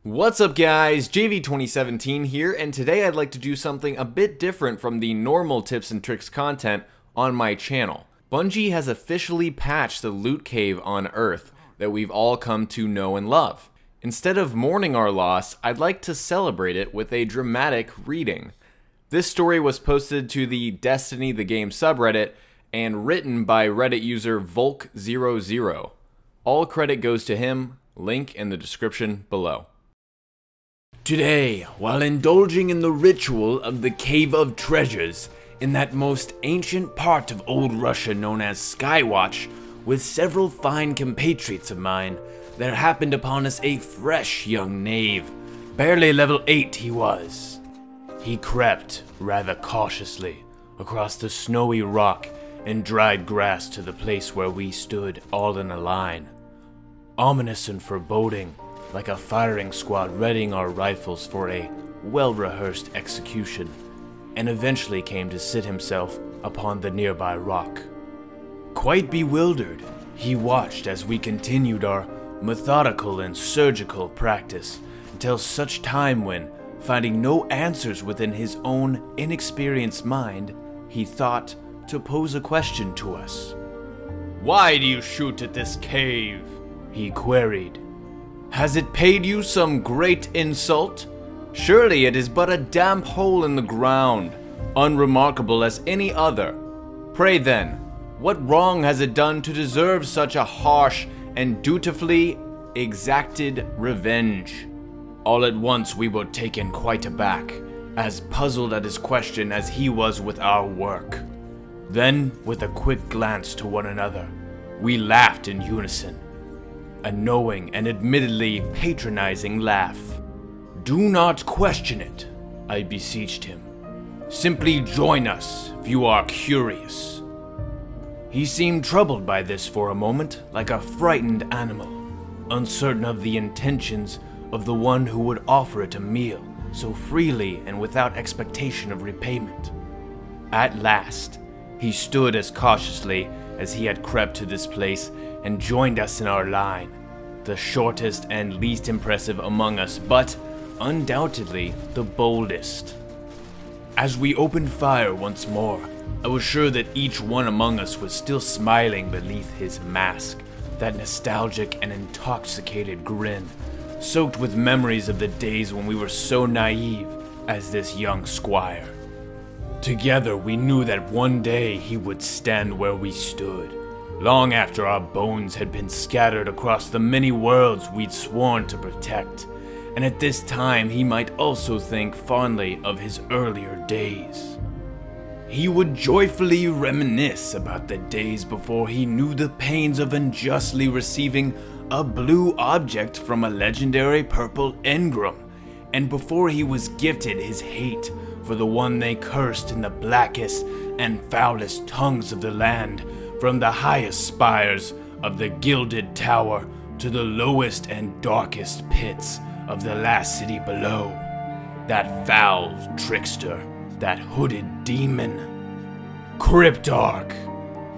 What's up guys, JV2017 here, and today I'd like to do something a bit different from the normal tips and tricks content on my channel. Bungie has officially patched the loot cave on Earth that we've all come to know and love. Instead of mourning our loss, I'd like to celebrate it with a dramatic reading. This story was posted to the Destiny the Game subreddit and written by Reddit user Volk00. All credit goes to him, link in the description below. Today, while indulging in the ritual of the Cave of Treasures, in that most ancient part of old Russia known as Skywatch, with several fine compatriots of mine, there happened upon us a fresh young knave. Barely level 8 he was. He crept, rather cautiously, across the snowy rock and dried grass to the place where we stood all in a line. Ominous and foreboding, like a firing squad readying our rifles for a well-rehearsed execution, and eventually came to sit himself upon the nearby rock. Quite bewildered, he watched as we continued our methodical and surgical practice until such time when, finding no answers within his own inexperienced mind, he thought to pose a question to us. "Why do you shoot at this cave?" he queried. "Has it paid you some great insult? Surely it is but a damp hole in the ground, unremarkable as any other. Pray then, what wrong has it done to deserve such a harsh and dutifully exacted revenge?" All at once we were taken quite aback, as puzzled at his question as he was with our work. Then, with a quick glance to one another, we laughed in unison. A knowing and admittedly patronizing laugh. "Do not question it," I beseeched him. "Simply join us if you are curious." He seemed troubled by this for a moment, like a frightened animal, uncertain of the intentions of the one who would offer it a meal so freely and without expectation of repayment. At last, he stood as cautiously as he had crept to this place and joined us in our line, the shortest and least impressive among us, but undoubtedly the boldest. As we opened fire once more, I was sure that each one among us was still smiling beneath his mask, that nostalgic and intoxicated grin, soaked with memories of the days when we were so naive as this young squire. Together we knew that one day he would stand where we stood, long after our bones had been scattered across the many worlds we'd sworn to protect, and at this time he might also think fondly of his earlier days. He would joyfully reminisce about the days before he knew the pains of unjustly receiving a blue object from a legendary purple engram, and before he was gifted his hate for the one they cursed in the blackest and foulest tongues of the land, from the highest spires of the Gilded Tower to the lowest and darkest pits of the last city below. That foul trickster, that hooded demon. Cryptarch!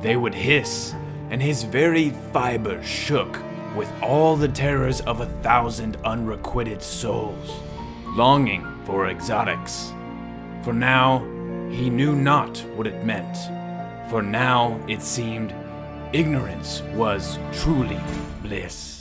They would hiss, and his very fibers shook with all the terrors of 1,000 unrequited souls, longing for exotics. For now, he knew not what it meant. For now, it seemed, ignorance was truly bliss.